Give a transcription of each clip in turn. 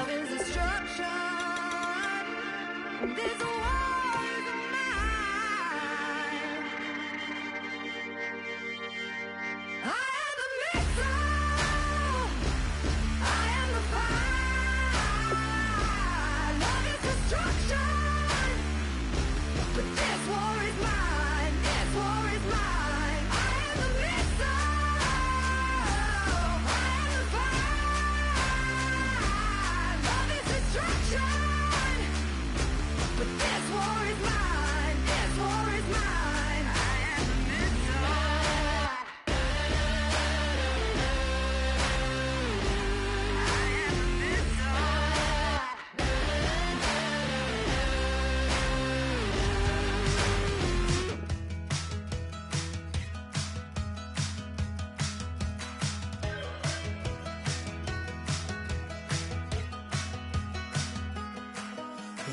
love is destruction. This war is mine. I am the missile. I am the fire. Love is destruction. But this war is mine. This war is mine. I am the missile. I am the fire. Love is destruction. But this war is mine. This war is mine. I am the missile. I am the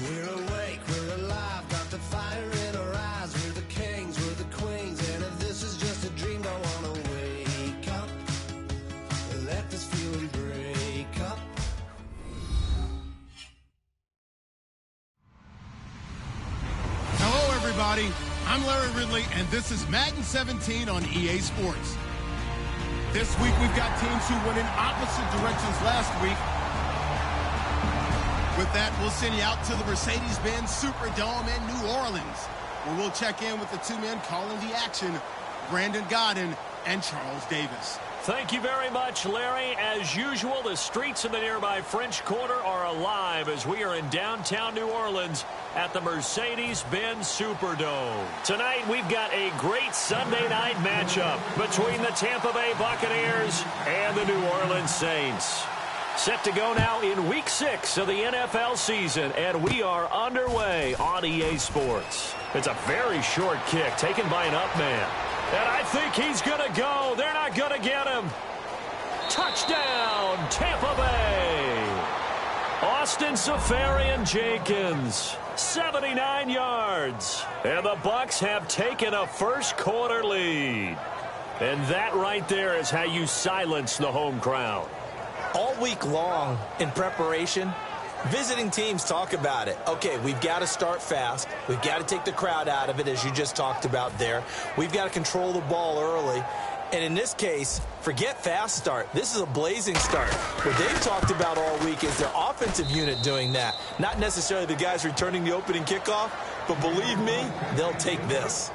We're awake, we're alive, got the fire in our eyes. We're the kings, we're the queens, and if this is just a dream, don't wanna wake up. Let this feeling break up. Hello, everybody. I'm Larry Ridley, and this is Madden 17 on EA Sports. This week, we've got teams who went in opposite directions last week. With that, we'll send you out to the Mercedes-Benz Superdome in New Orleans, where we'll check in with the two men calling the action, Brandon Godden and Charles Davis. Thank you very much, Larry. As usual, the streets in the nearby French Quarter are alive as we are in downtown New Orleans at the Mercedes-Benz Superdome. Tonight, we've got a great Sunday night matchup between the Tampa Bay Buccaneers and the New Orleans Saints. Set to go now in Week 6 of the NFL season, and we are underway on EA Sports. It's a very short kick taken by an up man. And I think he's going to go. They're not going to get him. Touchdown, Tampa Bay. Austin Safarian-Jenkins, 79 yards. And the Bucs have taken a first quarter lead. And that right there is how you silence the home crowd. All week long in preparation, visiting teams talk about it. Okay, we've got to start fast. We've got to take the crowd out of it, as you just talked about there. We've got to control the ball early. And in this case, forget fast start. This is a blazing start. What they've talked about all week is their offensive unit doing that. Not necessarily the guys returning the opening kickoff, but believe me, they'll take this.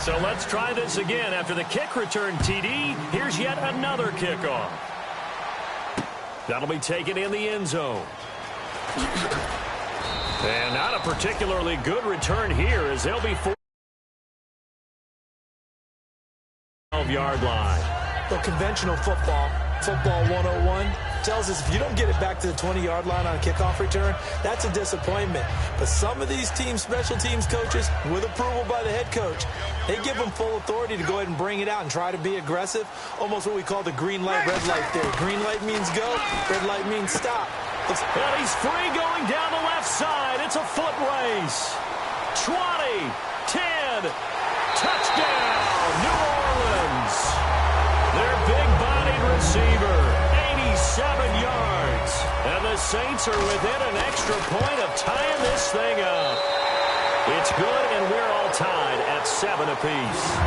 So let's try this again. After the kick return TD, here's yet another kickoff. That'll be taken in the end zone. And not a particularly good return here as they'll be 12-yard line. The conventional football 101, tells us if you don't get it back to the 20-yard line on a kickoff return, that's a disappointment. But some of these teams, special teams coaches, with approval by the head coach, they give them full authority to go ahead and bring it out and try to be aggressive, almost what we call the green light, red light theory. Green light means go, red light means stop. And he's free going down the left side. It's a foot race. 20, 10, touchdown, New Orleans. Their big-bodied receiver, 87 yards. And the Saints are within an extra point of tying this thing up. It's good, and we're all tied at 7 apiece.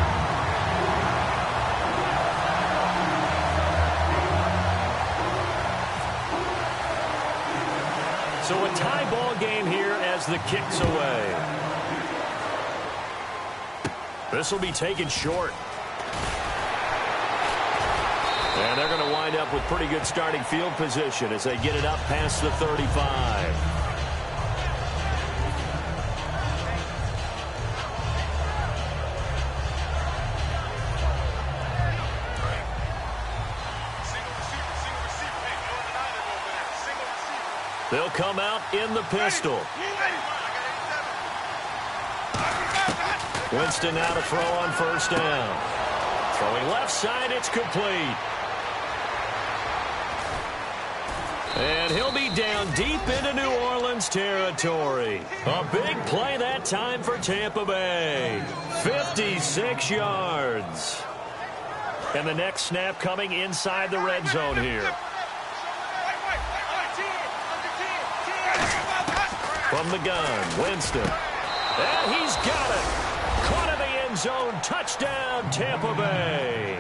So a tie ball game here as the kick's away. This will be taken short. And they're going to wind up with pretty good starting field position as they get it up past the 35. They'll come out in the pistol. Winston now to throw on first down. Throwing left side, it's complete. And he'll be down deep into New Orleans territory. A big play that time for Tampa Bay. 56 yards. And the next snap coming inside the red zone here. From the gun, Winston. And he's got it. Caught in the end zone. Touchdown, Tampa Bay.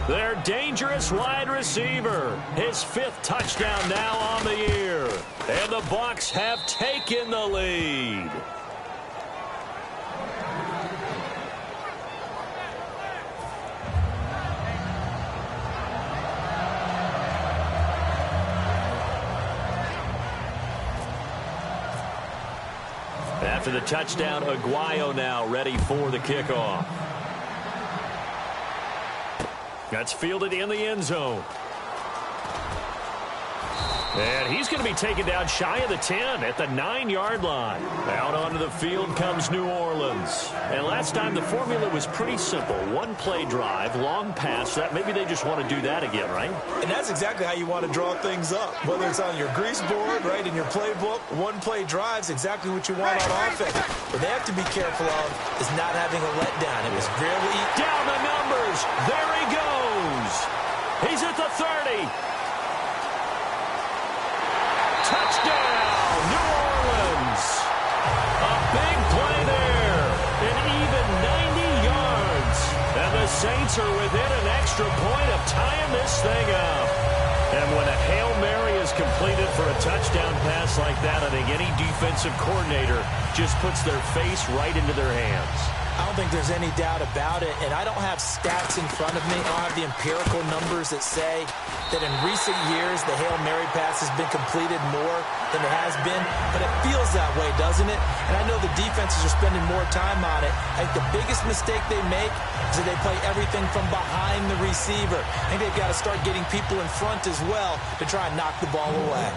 Their dangerous wide receiver. His 5th touchdown now on the year. And the Bucs have taken the lead. After the touchdown, Aguayo now ready for the kickoff. That's fielded in the end zone. And he's going to be taken down shy of the 10 at the 9-yard line. Out onto the field comes New Orleans. And last time the formula was pretty simple. One-play drive, long pass. That maybe they just want to do that again, right? And that's exactly how you want to draw things up. Whether it's on your grease board, right, in your playbook, one-play drive's exactly what you want on offense. What they have to be careful of is not having a letdown. It was really down the numbers. There he goes. He's at the 30. Touchdown, New Orleans. A big play there. An even 90 yards. And the Saints are within an extra point of tying this thing up. And when a Hail Mary is completed for a touchdown pass like that, I think any defensive coordinator just puts their face right into their hands. I don't think there's any doubt about it, and I don't have stats in front of me. I don't have the empirical numbers that say that in recent years the Hail Mary pass has been completed more than it has been, but it feels that way, doesn't it? And I know the defenses are spending more time on it. I think the biggest mistake they make is that they play everything from behind the receiver. I think they've got to start getting people in front as well to try and knock the ball away.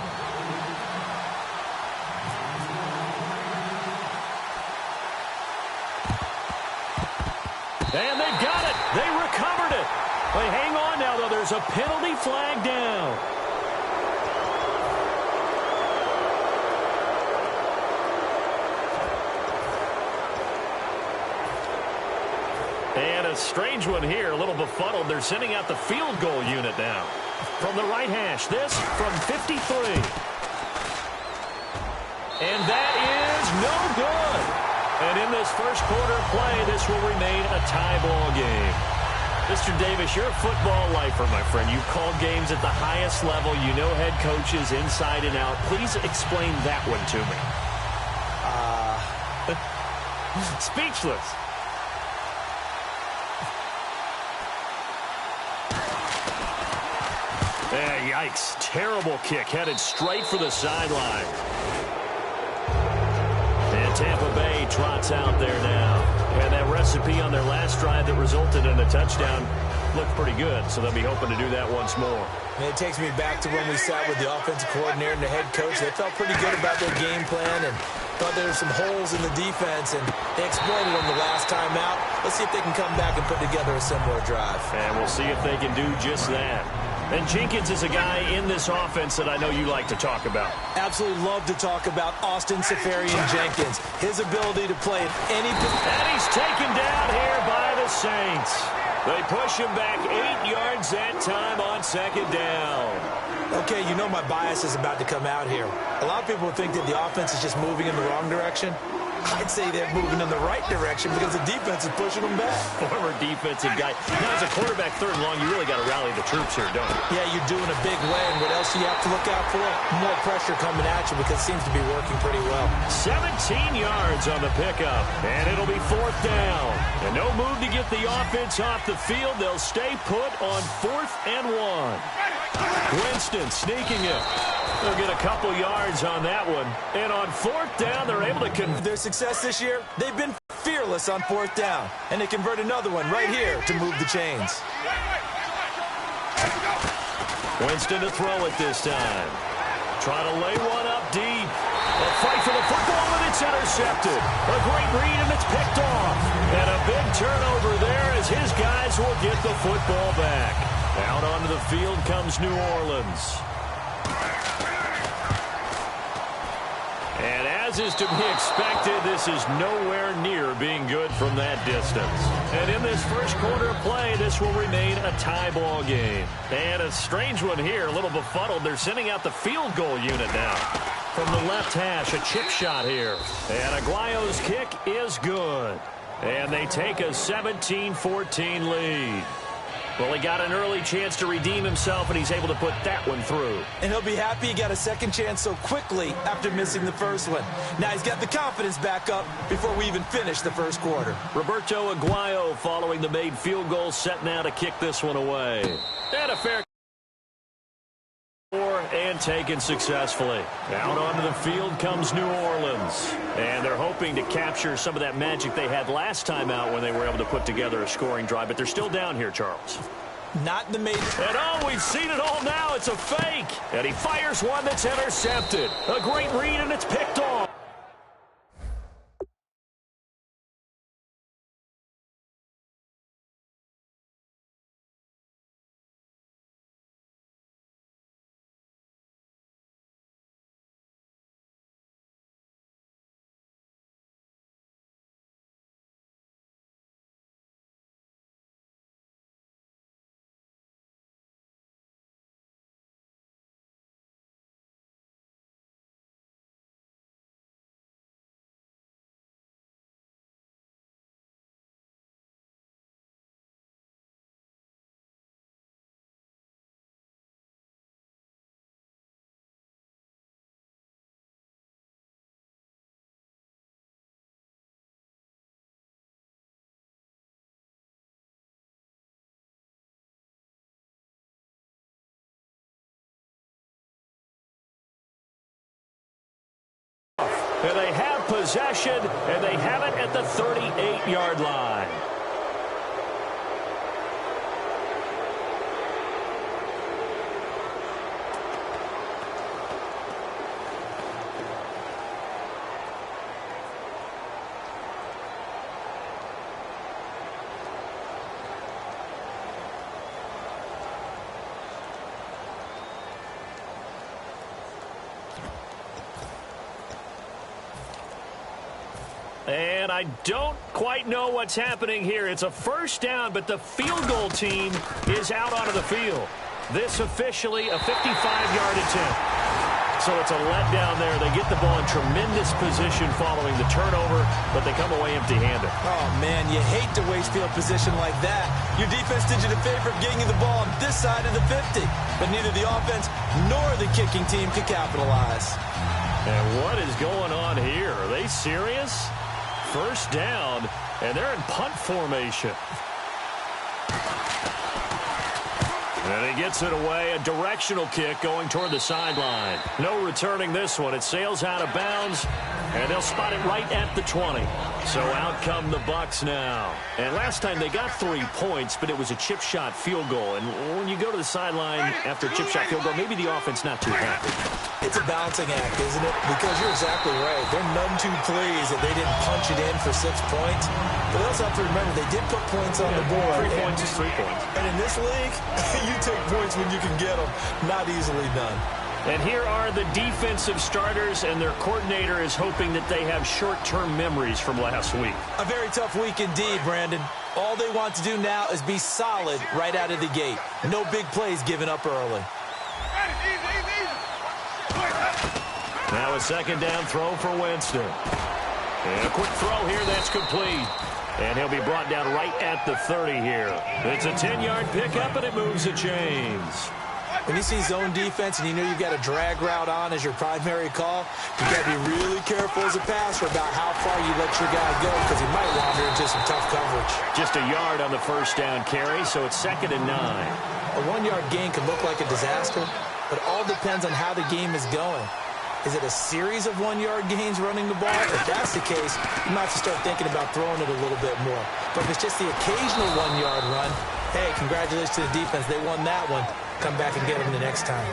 And they've got it. They recovered it. They hang on now, though. There's a penalty flag down. And a strange one here, a little befuddled. They're sending out the field goal unit now. From the right hash, this from 53. And that is no good. And in this first quarter of play, this will remain a tie ball game. Mr. Davis, you're a football lifer, my friend. You call games at the highest level. You know head coaches inside and out. Please explain that one to me. Speechless. Yikes. Terrible kick headed straight for the sideline. And Tampa Bay trots out there now. And that recipe on their last drive that resulted in a touchdown looked pretty good, so they'll be hoping to do that once more. And it takes me back to when we sat with the offensive coordinator and the head coach. They felt pretty good about their game plan and thought there were some holes in the defense, and they exploited them the last time out. Let's see if they can come back and put together a similar drive. And we'll see if they can do just that. And Jenkins is a guy in this offense that I know you like to talk about. Absolutely love to talk about Austin Seferian-Jenkins. His ability to play at any position. And he's taken down here by the Saints. They push him back 8 yards that time on second down. Okay, you know my bias is about to come out here. A lot of people think that the offense is just moving in the wrong direction. I'd say they're moving in the right direction because the defense is pushing them back. Former defensive guy. Now, as a quarterback, third and long, you really got to rally the troops here, don't you? Yeah, you're doing a big way, and what else do you have to look out for? More pressure coming at you because it seems to be working pretty well. 17 yards on the pickup, and it'll be fourth down. And no move to get the offense off the field. They'll stay put on 4th and 1. Winston sneaking it. They'll get a couple yards on that one. And on 4th down, they're able to convert. Their success this year, they've been fearless on 4th down. And they convert another one right here to move the chains. Winston to throw it this time. Try to lay one up deep. A fight for the football, and it's intercepted. A great read, and it's picked off. And a big turnover there as his guys will get the football back. Out onto the field comes New Orleans. And as is to be expected, this is nowhere near being good from that distance. And in this first quarter of play, this will remain a tie ball game. And a strange one here, a little befuddled. They're sending out the field goal unit now. From the left hash, a chip shot here. And Aguayo's kick is good. And they take a 17-14 lead. Well, he got an early chance to redeem himself, and he's able to put that one through. And he'll be happy he got a second chance so quickly after missing the first one. Now he's got the confidence back up before we even finish the first quarter. Roberto Aguayo, following the made field goal, set now to kick this one away. And a fair and taken successfully. Out onto the field comes New Orleans. And they're hoping to capture some of that magic they had last time out when they were able to put together a scoring drive. But they're still down here, Charles. Not the major. And oh, we've seen it all now. It's a fake. And he fires one that's intercepted. A great read, and it's picked off. And they have possession, and they have it at the 38-yard line. And I don't quite know what's happening here. It's a first down, but the field goal team is out onto the field. This officially a 55-yard attempt. So it's a letdown there. They get the ball in tremendous position following the turnover, but they come away empty-handed. Oh, man, you hate to waste field position like that. Your defense did you the favor of getting you the ball on this side of the 50. But neither the offense nor the kicking team could capitalize. And what is going on here? Are they serious? First down, and they're in punt formation. And he gets it away, a directional kick going toward the sideline. No returning this one. It sails out of bounds, and they'll spot it right at the 20. So out come the Bucs now. And last time they got 3 points, but it was a chip shot field goal. And when you go to the sideline after a chip shot field goal, maybe the offense not too happy. It's a balancing act, isn't it? Because you're exactly right. They're none too pleased that they didn't punch it in for 6 points. But they also have to remember they did put points on the board. 3 points is 3 points. And in this league, you take points when you can get them. Not easily done. And here are the defensive starters, and their coordinator is hoping that they have short-term memories from last week. A very tough week indeed, Brandon. All they want to do now is be solid right out of the gate. No big plays given up early. Now a second down throw for Winston. And a quick throw here, that's complete. And he'll be brought down right at the 30 here. It's a 10-yard pickup, and it moves the chains. When you see zone defense and you know you've got a drag route on as your primary call, you've got to be really careful as a passer about how far you let your guy go because he might wander into some tough coverage. Just a yard on the first down carry, so it's 2nd and 9. A 1-yard gain can look like a disaster, but it all depends on how the game is going. Is it a series of 1-yard gains running the ball? If that's the case, you might have to start thinking about throwing it a little bit more. But if it's just the occasional 1-yard run, hey, congratulations to the defense. They won that one. Come back and get them the next time.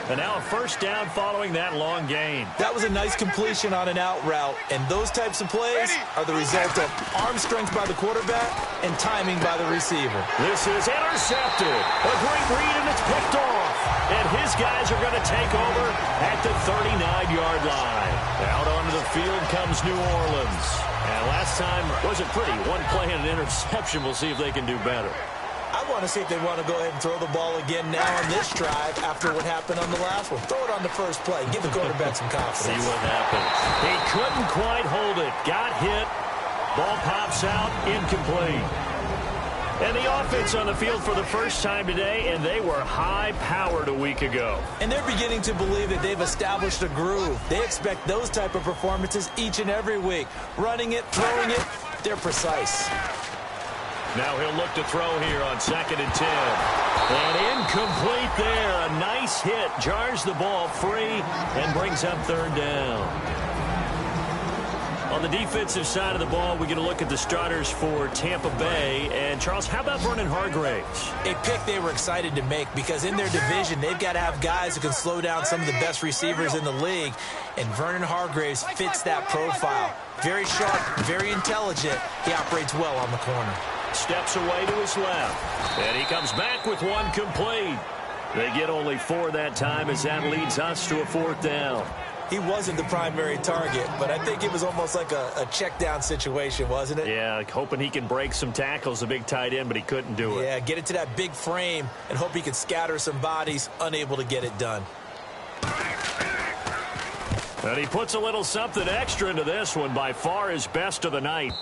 And now a first down following that long gain. That was a nice completion on an out route, and those types of plays are the result of arm strength by the quarterback and timing by the receiver. This is intercepted. A great read, and it's picked off. And his guys are going to take over at the 39-yard line. Out on field comes New Orleans. And last time wasn't pretty. One play and an interception. We'll see if they can do better. I want to see if they want to go ahead and throw the ball again now on this drive after what happened on the last one. Throw it on the first play. Give the quarterback some confidence. See what happens. He couldn't quite hold it. Got hit. Ball pops out. Incomplete. And the offense on the field for the first time today, and they were high-powered a week ago. And they're beginning to believe that they've established a groove. They expect those type of performances each and every week. Running it, throwing it, they're precise. Now he'll look to throw here on 2nd and 10. And incomplete there. A nice hit. Jars the ball free and brings up 3rd down. On the defensive side of the ball, we get a look at the starters for Tampa Bay. And, Charles, how about Vernon Hargreaves? A pick they were excited to make because in their division, they've got to have guys who can slow down some of the best receivers in the league. And Vernon Hargreaves fits that profile. Very sharp, very intelligent. He operates well on the corner. Steps away to his left. And he comes back with one complete. They get only 4 that time as that leads us to a 4th down. He wasn't the primary target, but I think it was almost like a check down situation, wasn't it? Yeah, hoping he can break some tackles, a big tight end, but he couldn't do it. Yeah, get it to that big frame and hope he can scatter some bodies, unable to get it done. And he puts a little something extra into this one, by far his best of the night.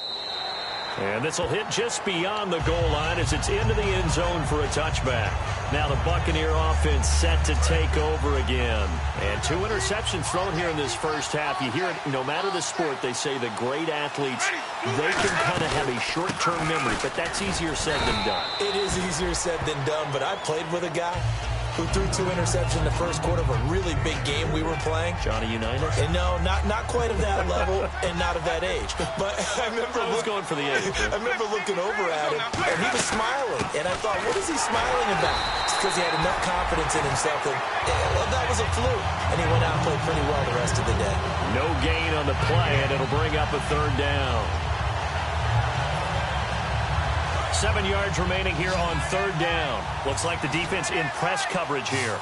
And this will hit just beyond the goal line as it's into the end zone for a touchback. Now the Buccaneer offense set to take over again. And 2 interceptions thrown here in this first half. You hear it, no matter the sport, they say the great athletes, they can kind of have a short-term memory, but that's easier said than done. It is easier said than done, but I played with a guy who threw 2 interceptions in the first quarter of a really big game we were playing. Johnny Unitas? And no, not quite of that level and not of that age. But I remember going for the age. I remember looking over at him, and he was smiling. And I thought, what is he smiling about? It's because he had enough confidence in himself that, well, that was a fluke. And he went out and played pretty well the rest of the day. No gain on the play, and it'll bring up a 3rd down. 7 yards remaining here on 3rd down. Looks like the defense in press coverage here.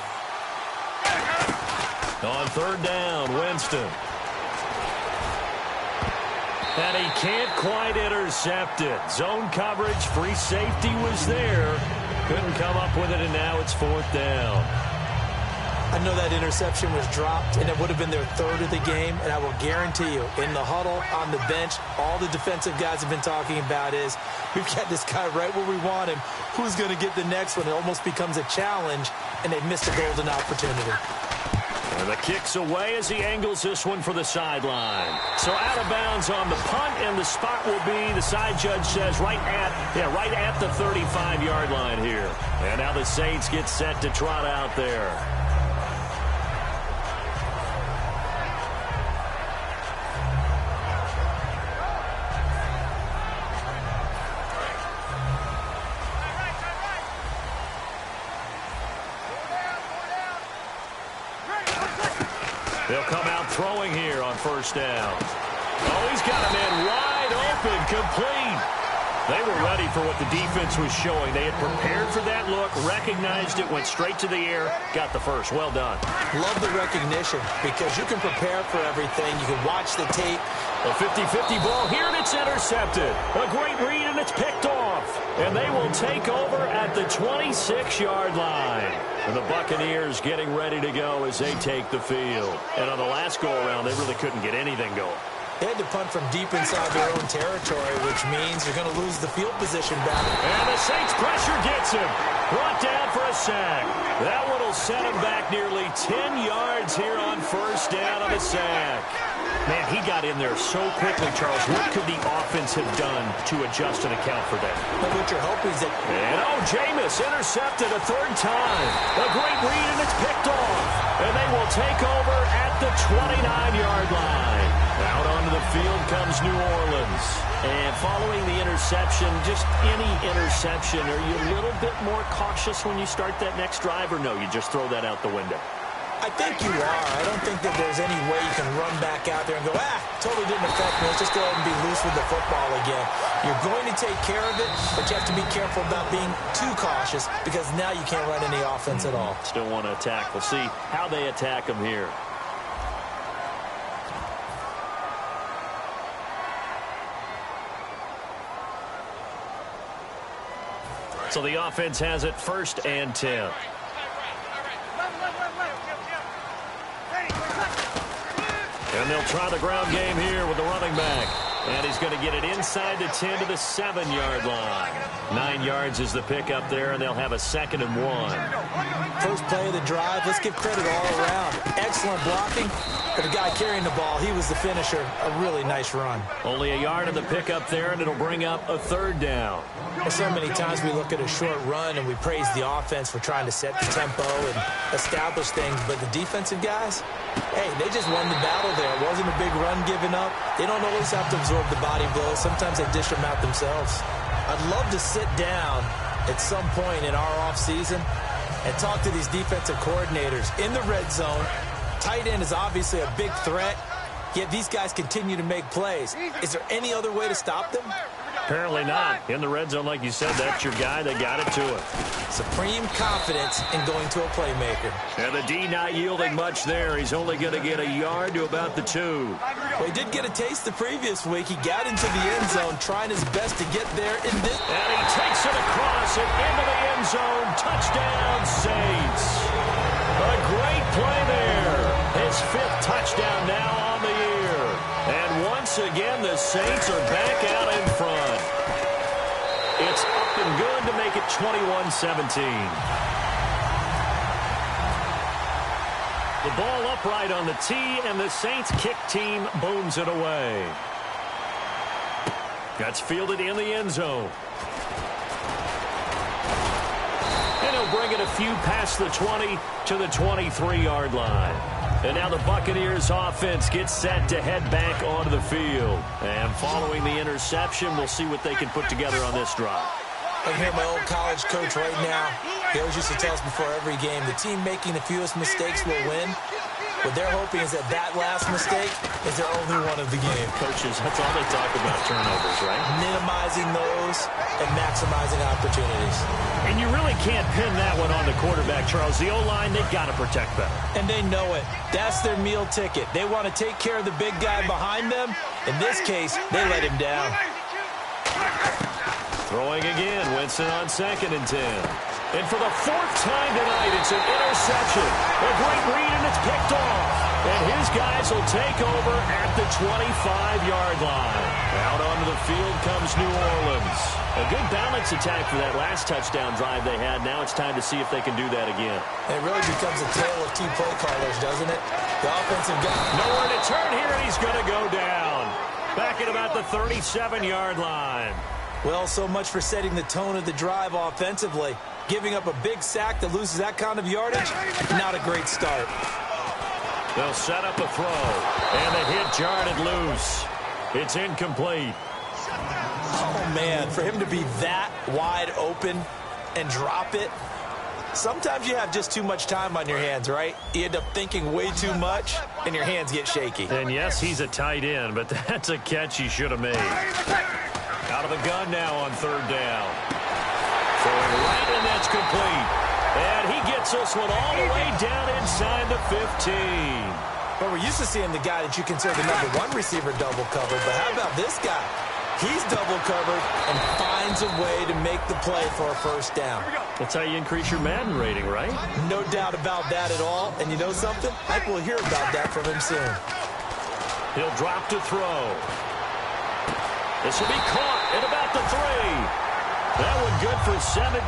On 3rd down, Winston. And he can't quite intercept it. Zone coverage, free safety was there. Couldn't come up with it, and now it's 4th down. I know that interception was dropped, and it would have been their 3rd of the game, and I will guarantee you, in the huddle, on the bench, all the defensive guys have been talking about is, we've got this guy right where we want him. Who's going to get the next one? It almost becomes a challenge, and they missed a golden opportunity. And the kick's away as he angles this one for the sideline. So out of bounds on the punt, and the spot will be, the side judge says, right at the 35-yard line here. And now the Saints get set to trot out there. They'll come out throwing here on 1st down. Oh, he's got a man wide open, complete. They were ready for what the defense was showing. They had prepared for that look, recognized it, went straight to the air, got the first. Well done. Love the recognition because you can prepare for everything. You can watch the tape. A 50-50 ball here, and it's intercepted. A great read, and it's picked off. And they will take over at the 26-yard line. And the Buccaneers getting ready to go as they take the field. And on the last go-around, they really couldn't get anything going. They had to punt from deep inside their own territory, which means you're going to lose the field position battle. And the Saints pressure gets him. Brought down for a sack. That one will set him back nearly 10 yards here on 1st down on the sack. Man, he got in there so quickly, Charles. What could the offense have done to adjust and account for that? But what you're hoping is that... And, Jameis intercepted a 3rd time. A great read, and it's picked off. And they will take over at the 29-yard line. Out onto the field comes New Orleans. And following the interception, just any interception, are you a little bit more cautious when you start that next drive, or no, you just throw that out the window? I think you are. I don't think that there's any way you can run back out there and go, totally didn't affect me. Let's just go ahead and be loose with the football again. You're going to take care of it, but you have to be careful about being too cautious because now you can't run any offense at all. Still want to attack. We'll see how they attack them here. So the offense has it 1st and 10. And they'll try the ground game here with the running back. And he's going to get it inside the 10 to the 7-yard line. 9 yards is the pickup there, and they'll have a 2nd and 1. First play of the drive, let's give credit all around. Excellent blocking. But the guy carrying the ball, he was the finisher. A really nice run. Only a yard of the pickup there, and it'll bring up a 3rd down. So many times we look at a short run and we praise the offense for trying to set the tempo and establish things. But the defensive guys, hey, they just won the battle there. It wasn't a big run given up. They don't always have to absorb the body blows. Sometimes they dish them out themselves. I'd love to sit down at some point in our offseason and talk to these defensive coordinators in the red zone. Tight end is obviously a big threat, yet these guys continue to make plays. Is there any other way to stop them? Apparently not. In the red zone, like you said, that's your guy. They got it to him. Supreme confidence in going to a playmaker. And the D not yielding much there. He's only going to get a yard to about the 2. Well, he did get a taste the previous week. He got into the end zone trying his best to get there in this. And he takes it across and into the end zone. Touchdown, Saints. A great play there. His 5th touchdown now on the year. And once again, the Saints are back out in front. It's up and good to make it 21-17. The ball upright on the tee, and the Saints kick team booms it away. That's fielded in the end zone. And he'll bring it a few past the 20 to the 23-yard line. And now the Buccaneers offense gets set to head back onto the field. And following the interception, we'll see what they can put together on this drive. I can hear my old college coach right now. He always used to tell us before every game, the team making the fewest mistakes will win. What they're hoping is that last mistake is their only one of the game. Coaches, that's all they talk about, turnovers, right? Minimizing those and maximizing opportunities. And you really can't pin that one on the quarterback, Charles. The O-line, they've got to protect better. And they know it. That's their meal ticket. They want to take care of the big guy behind them. In this case, they let him down. Throwing again, Winston on 2nd and 10. And for the 4th time tonight, it's an interception. A great read, and it's picked off. And his guys will take over at the 25-yard line. Out onto the field comes New Orleans. A good balance attack for that last touchdown drive they had. Now it's time to see if they can do that again. It really becomes a tale of 2 play callers, doesn't it? The offensive guy. Nowhere to turn here, and he's going to go down. Back at about the 37-yard line. Well, so much for setting the tone of the drive offensively. Giving up a big sack that loses that kind of yardage, not a great start. They'll set up a throw, and the hit jarred it loose. It's incomplete. Oh, man, for him to be that wide open and drop it, sometimes you have just too much time on your hands, right? You end up thinking way too much, and your hands get shaky. And yes, he's a tight end, but that's a catch he should have made. Out of the gun now on 3rd down. Throwing right, and that's complete. And he gets this one all the way down inside the 15. Well, we're used to seeing the guy that you consider the #1 receiver double covered, but how about this guy? He's double covered and finds a way to make the play for a 1st down. That's how you increase your Madden rating, right? No doubt about that at all. And you know something? I think we'll hear about that from him soon. He'll drop to throw. This will be caught at about the 3. That one good for 17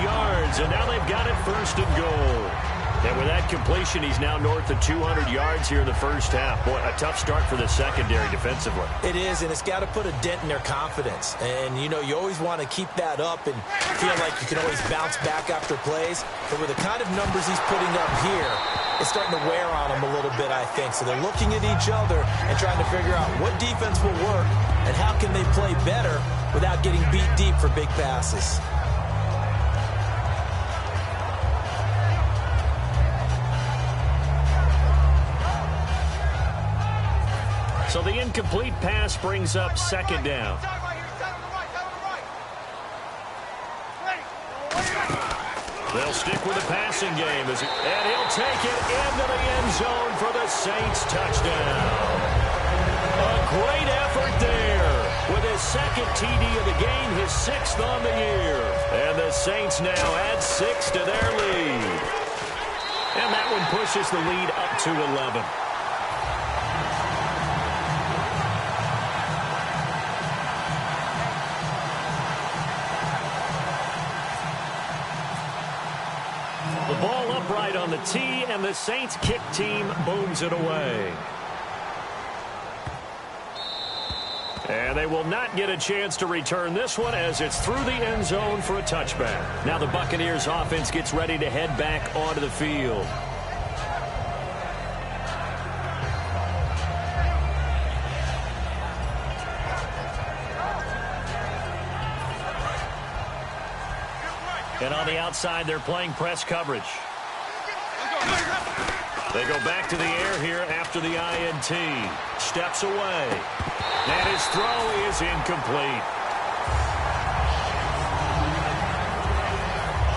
yards, and now they've got it 1st and goal. And with that completion, he's now north of 200 yards here in the 1st half. Boy, a tough start for the secondary defensively. It is, and it's got to put a dent in their confidence. And, you know, you always want to keep that up and feel like you can always bounce back after plays. But with the kind of numbers he's putting up here, it's starting to wear on them a little bit, I think. So they're looking at each other and trying to figure out what defense will work and how can they play better without getting beat deep for big passes. So the incomplete pass brings up 2nd down. They'll stick with the passing game, and he'll take it into the end zone for the Saints touchdown. A great effort there with his 2nd TD of the game, his 6th on the year. And the Saints now add 6 to their lead. And that one pushes the lead up to 11. The ball upright on the tee, and the Saints kick team booms it away. And they will not get a chance to return this one as it's through the end zone for a touchback. Now the Buccaneers offense gets ready to head back onto the field. And on the outside, they're playing press coverage. They go back to the air here after the INT. Steps away. And his throw is incomplete.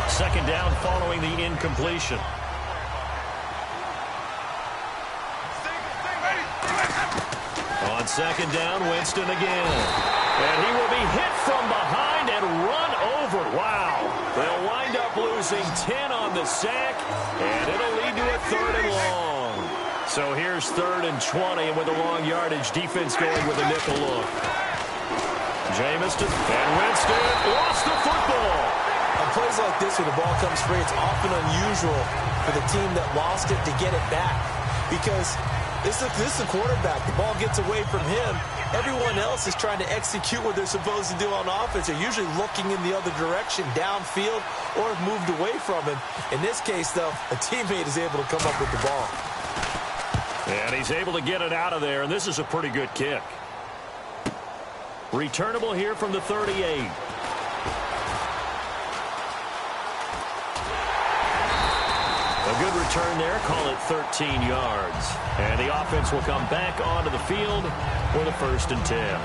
Second down following the incompletion. On second down, Winston again. And he will be hit from behind and run over. Wow. They'll wind up losing 10 on the sack, and it'll lead to a 3rd and long. So here's 3rd and 20, and with a long yardage, defense going with a nickel look. Jamison and Winston lost the football. On plays like this, when the ball comes free, it's often unusual for the team that lost it to get it back. Because this is the quarterback. The ball gets away from him. Everyone else is trying to execute what they're supposed to do on offense. They're usually looking in the other direction, downfield, or have moved away from him. In this case, though, a teammate is able to come up with the ball. And he's able to get it out of there, and this is a pretty good kick. Returnable here from the 38. A good return there, call it 13 yards. And the offense will come back onto the field with a 1st and 10.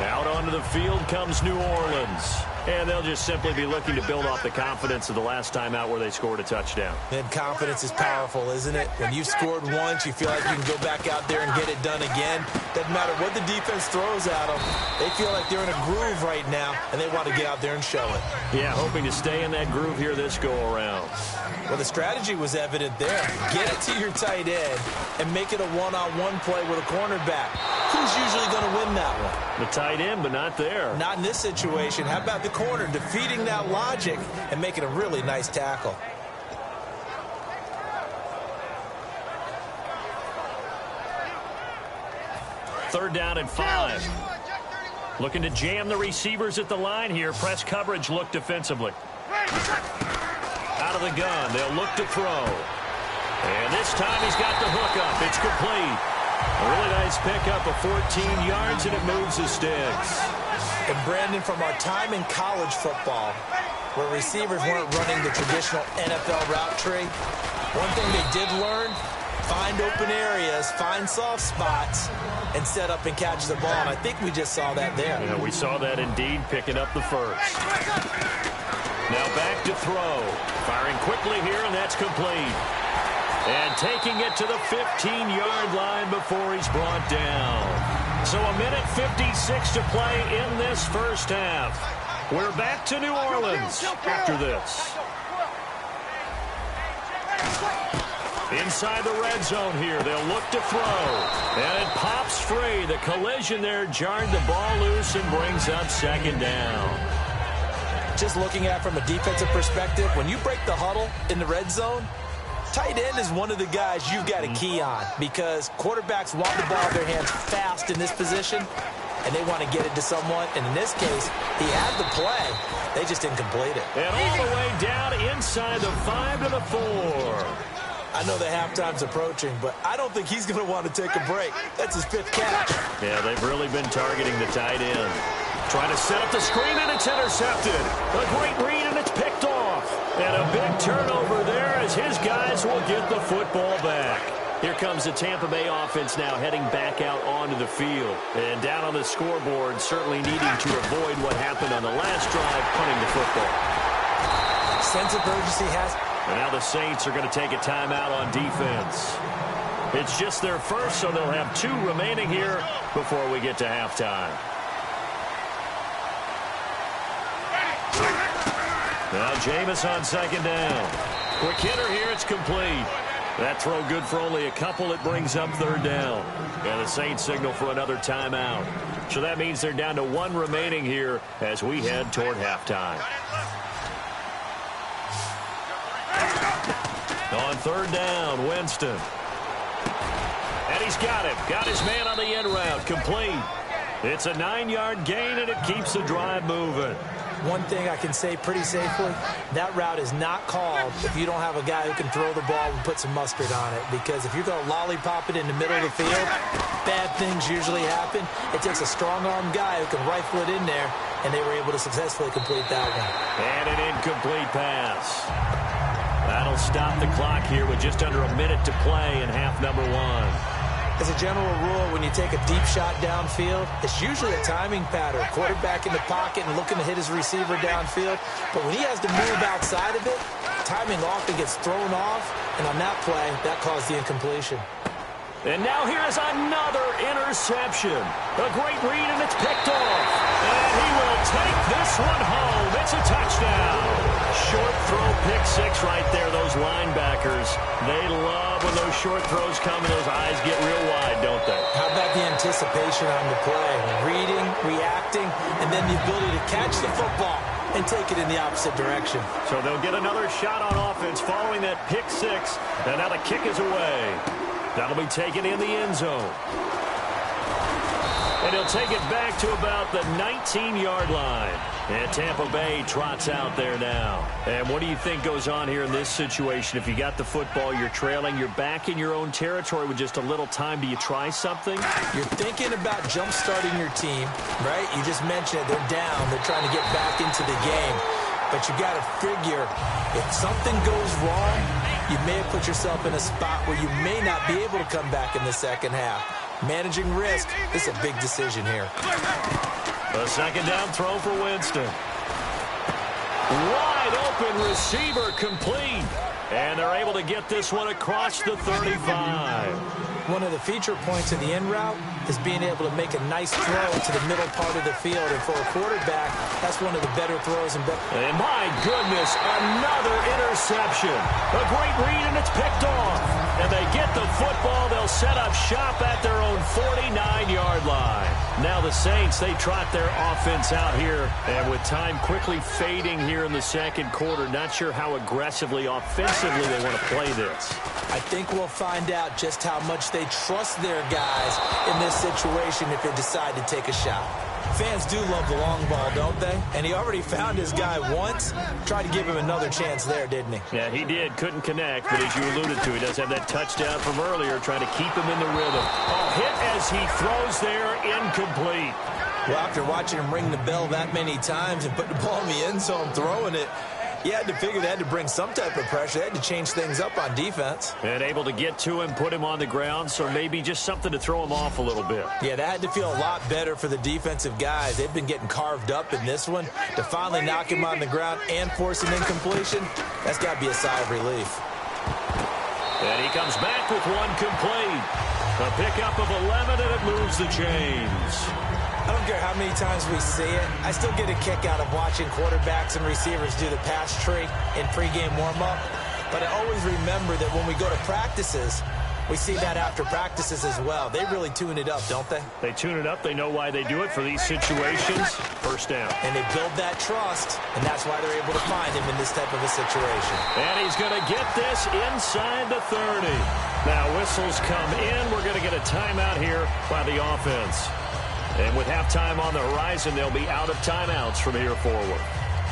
Out onto the field comes New Orleans. And they'll just simply be looking to build off the confidence of the last time out where they scored a touchdown. And confidence is powerful, isn't it? When you've scored once, you feel like you can go back out there and get it done again. Doesn't matter what the defense throws at them. They feel like they're in a groove right now, and they want to get out there and show it. Yeah, hoping to stay in that groove here this go-around. Well, the strategy was evident there. Get it to your tight end and make it a one-on-one play with a cornerback. Who's usually going to win that one? The tight end, but not there. Not in this situation. How about the corner defeating that logic and making a really nice tackle? Third down and 5. Looking to jam the receivers at the line here. Press coverage look defensively. Out of the gun. They'll look to throw. And this time he's got the hook up. It's complete. A really nice pickup of 14 yards, and it moves the sticks. And Brandon, from our time in college football, where receivers weren't running the traditional NFL route tree, one thing they did learn, find open areas, find soft spots, and set up and catch the ball. And I think we just saw that there. Yeah, we saw that indeed, picking up the first. Now back to throw. Firing quickly here, and that's complete. And taking it to the 15-yard line before he's brought down. So a minute 56 to play in this first half. We're back to New Orleans after this. Inside the red zone here, they'll look to throw. And it pops free. The collision there jarred the ball loose and brings up second down. Just looking at it from a defensive perspective, when you break the huddle in the red zone, tight end is one of the guys you've got a key on because quarterbacks want the ball in their hands fast in this position, and they want to get it to someone. And in this case, he had the play. They just didn't complete it. And all the way down inside the 5 to the 4. I know the halftime's approaching, but I don't think he's going to want to take a break. That's his 5th catch. Yeah, they've really been targeting the tight end. Trying to set up the screen, and it's intercepted. A great read, and it's picked off. And a big turnover there as his guys will get the football back. Here comes the Tampa Bay offense now heading back out onto the field. And down on the scoreboard, certainly needing to avoid what happened on the last drive, punting the football. Sense of urgency has... And now the Saints are going to take a timeout on defense. It's just their first, so they'll have 2 remaining here before we get to halftime. Now Jameis on second down. Quick hitter here. It's complete. That throw good for only a couple. It brings up third down. And the Saints signal for another timeout. So that means they're down to one remaining here as we head toward halftime. On third down, Winston. And he's got him. Got his man on the end route. Complete. It's a 9-yard gain, and it keeps the drive moving. One thing I can say pretty safely, that route is not called if you don't have a guy who can throw the ball and put some mustard on it. Because if you're going to lollipop it in the middle of the field, bad things usually happen. It takes a strong-armed guy who can rifle it in there, and they were able to successfully complete that one. And an incomplete pass. That'll stop the clock here with just under a minute to play in half number one. As a general rule, when you take a deep shot downfield, it's usually a timing pattern. Quarterback in the pocket and looking to hit his receiver downfield. But when he has to move outside of it, timing often gets thrown off. And on that play, that caused the incompletion. And now here's another interception. A great read, and it's picked off. And he will take this one home. It's a touchdown. Short throw, pick six right there. Those linebackers, they love when those short throws come and those eyes get real wide, don't they? How about the anticipation on the play? Reading, reacting, and then the ability to catch the football and take it in the opposite direction. So they'll get another shot on offense following that pick six. And now the kick is away. That'll be taken in the end zone. And he'll take it back to about the 19-yard line. And Tampa Bay trots out there now. And what do you think goes on here in this situation? If you got the football, you're trailing, you're back in your own territory with just a little time. Do you try something? You're thinking about jump-starting your team, right? You just mentioned it. They're down. They're trying to get back into the game. But you got to figure, if something goes wrong, you may have put yourself in a spot where you may not be able to come back in the second half. Managing risk is a big decision here. A second down throw for Winston. Wide open receiver complete. And they're able to get this one across the 35. One of the feature points of the in route is being able to make a nice throw to the middle part of the field. And for a quarterback, that's one of the better throws. And my goodness, another interception. A great read, and it's picked off. And they get the football. They'll set up shop at their own 49-yard line. Now the Saints, they trot their offense out here. And with time quickly fading here in the second quarter, not sure how aggressively, offensively they want to play this. I think we'll find out just how much they trust their guys in this situation if they decide to take a shot. Fans do love the long ball, don't they? And he already found his guy once. Tried to give him another chance there, didn't he? Yeah, he did. Couldn't connect, but as you alluded to, he does have that touchdown from earlier, trying to keep him in the rhythm. Hit as he throws there, incomplete. Well, after watching him ring the bell that many times and put the ball in the end zone throwing it, you had to figure they had to bring some type of pressure. They had to change things up on defense. And able to get to him, put him on the ground, so maybe just something to throw him off a little bit. Yeah, that had to feel a lot better for the defensive guys. They've been getting carved up in this one. To finally knock him on the ground and force an incompletion, that's got to be a sigh of relief. And he comes back with one complete. A pickup of 11, and it moves the chains. I don't care how many times we see it. I still get a kick out of watching quarterbacks and receivers do the pass tree in pregame warm-up. But I always remember that when we go to practices, we see that after practices as well. They really tune it up, don't they? They tune it up. They know why they do it for these situations. First down. And they build that trust, and that's why they're able to find him in this type of a situation. And he's going to get this inside the 30. Now whistles come in. We're going to get a timeout here by the offense. And with halftime on the horizon, they'll be out of timeouts from here forward.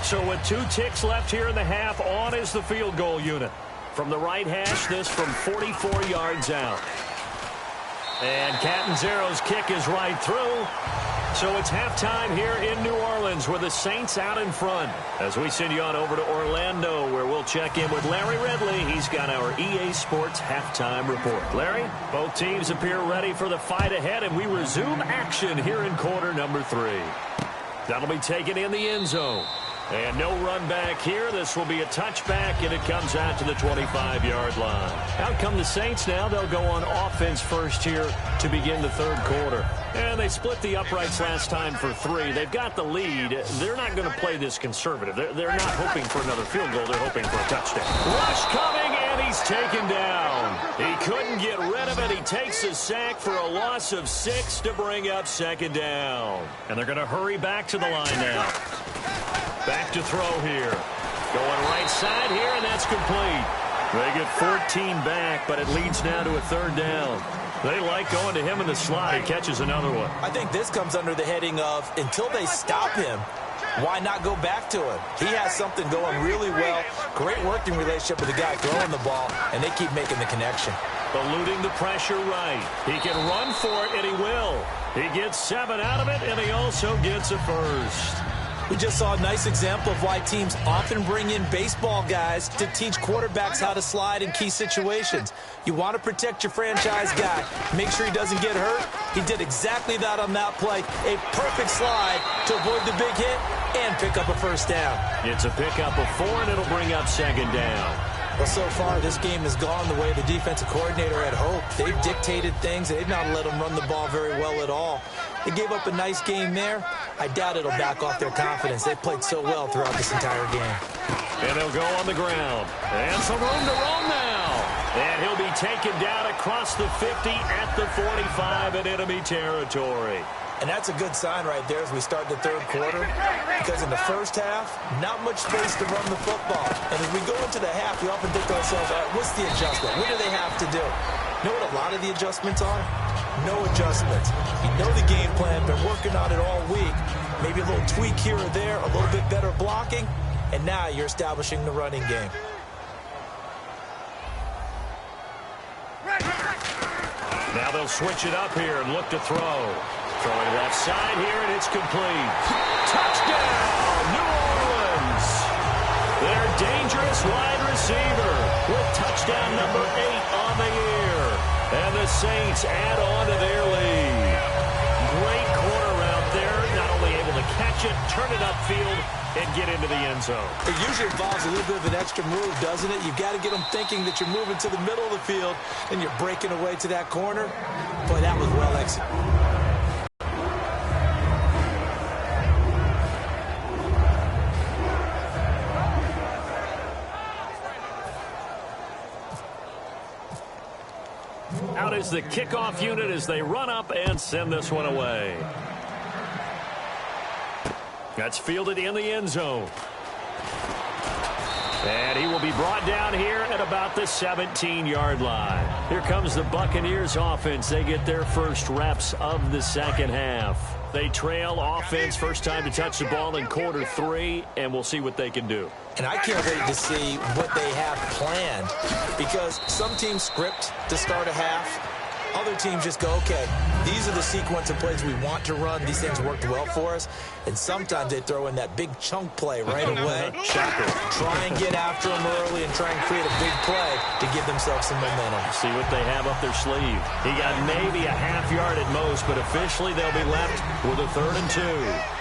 So with 2 ticks left here in the half, on is the field goal unit. From the right hash, this from 44 yards out. And Catanzaro's kick is right through. So it's halftime here in New Orleans with the Saints out in front. As we send you on over to Orlando, where we'll check in with Larry Ridley. He's got our EA Sports halftime report. Larry, both teams appear ready for the fight ahead, and we resume action here in quarter number 3. That'll be taken in the end zone. And no run back here. This will be a touchback, and it comes out to the 25-yard line. Out come the Saints now. They'll go on offense first here to begin the third quarter. And they split the uprights last time for 3. They've got the lead. They're not going to play this conservative. They're not hoping for another field goal. They're hoping for a touchdown. Rush coming, and he's taken down. He couldn't get rid of it. He takes a sack for a loss of 6 to bring up second down. And they're going to hurry back to the line now. Back to throw here. Going right side here, and that's complete. They get 14 back, but it leads now to a third down. They like going to him in the slot. He catches another one. I think this comes under the heading of until they stop him, why not go back to him? He has something going really well. Great working relationship with the guy throwing the ball, and they keep making the connection. Eluding the pressure right. He can run for it, and he will. He gets 7 out of it, and he also gets a first. We just saw a nice example of why teams often bring in baseball guys to teach quarterbacks how to slide in key situations. You want to protect your franchise guy. Make sure he doesn't get hurt. He did exactly that on that play. A perfect slide to avoid the big hit and pick up a first down. It's a pickup of 4, and it'll bring up second down. Well, so far, this game has gone the way the defensive coordinator had hoped. They've dictated things. They've not let them run the ball very well at all. They gave up a nice game there. I doubt it'll back off their confidence. They've played so well throughout this entire game. And he'll go on the ground. And some room to roam now. And he'll be taken down across the 50 at the 45 in enemy territory. And that's a good sign right there as we start the third quarter, because in the first half, not much space to run the football. And as we go into the half, we often think to ourselves, all right, what's the adjustment? What do they have to do? You know what a lot of the adjustments are? No adjustments. You know the game plan, been working on it all week. Maybe a little tweak here or there, a little bit better blocking, and now you're establishing the running game. Now they'll switch it up here and look to throw. Throwing left side here, and it's complete. Touchdown, New Orleans! Their dangerous wide receiver with touchdown number 8 on the year. And the Saints add on to their lead. Great corner out there, not only able to catch it, turn it upfield, and get into the end zone. It usually involves a little bit of an extra move, doesn't it? You've got to get them thinking that you're moving to the middle of the field, and you're breaking away to that corner. Boy, that was well executed. Out is the kickoff unit as they run up and send this one away. That's fielded in the end zone. And he will be brought down here at about the 17-yard line. Here comes the Buccaneers offense. They get their first reps of the second half. They trail offense, first time to touch the ball in quarter 3, and we'll see what they can do. And I can't wait to see what they have planned, because some teams script to start a half. Other teams just go, okay, these are the sequence of plays we want to run. These things worked well for us. And sometimes they throw in that big chunk play right away. Shocker. Try and get after them early and try and create a big play to give themselves some momentum. See what they have up their sleeve. He got maybe a half yard at most, but officially they'll be left with a 3rd and 2.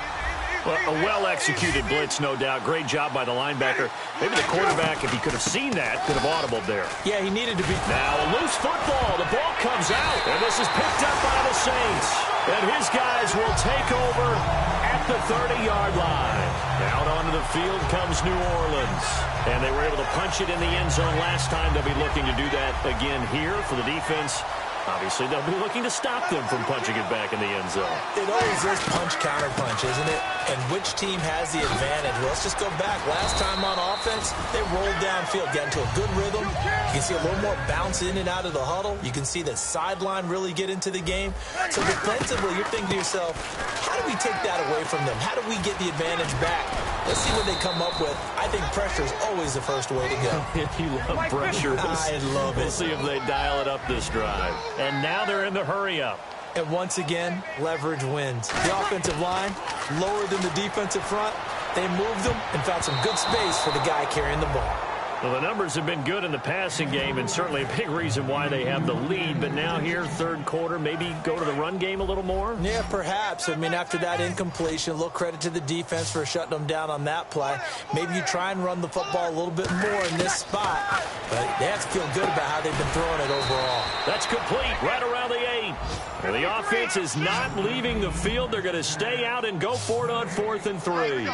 Well, a well-executed blitz, no doubt. Great job by the linebacker. Maybe the quarterback, if he could have seen that, could have audibled there. Yeah, he needed to be. Now a loose football. The ball comes out, and this is picked up by the Saints. And his guys will take over at the 30-yard line. Out onto the field comes New Orleans. And they were able to punch it in the end zone last time. They'll be looking to do that again here for the defense. Obviously, they'll be looking to stop them from punching it back in the end zone. It always is punch-counter-punch, isn't it? And which team has the advantage? Well, let's just go back. Last time on offense, they rolled downfield, got into a good rhythm. You can see a little more bounce in and out of the huddle. You can see the sideline really get into the game. So defensively, you're thinking to yourself, how do we take that away from them? How do we get the advantage back? Let's see what they come up with. I think pressure is always the first way to go. You love pressure. I love it. We'll see if they dial it up this drive. And now they're in the hurry-up. And once again, leverage wins. The offensive line, lower than the defensive front. They moved them and found some good space for the guy carrying the ball. Well, the numbers have been good in the passing game, and certainly a big reason why they have the lead. But now here, third quarter, maybe go to the run game a little more? Yeah, perhaps. I mean, after that incompletion, a little credit to the defense for shutting them down on that play. Maybe you try and run the football a little bit more in this spot. But they have to feel good about how they've been throwing it overall. That's complete right around the 8. And the offense is not leaving the field. They're going to stay out and go for it on 4th and 3.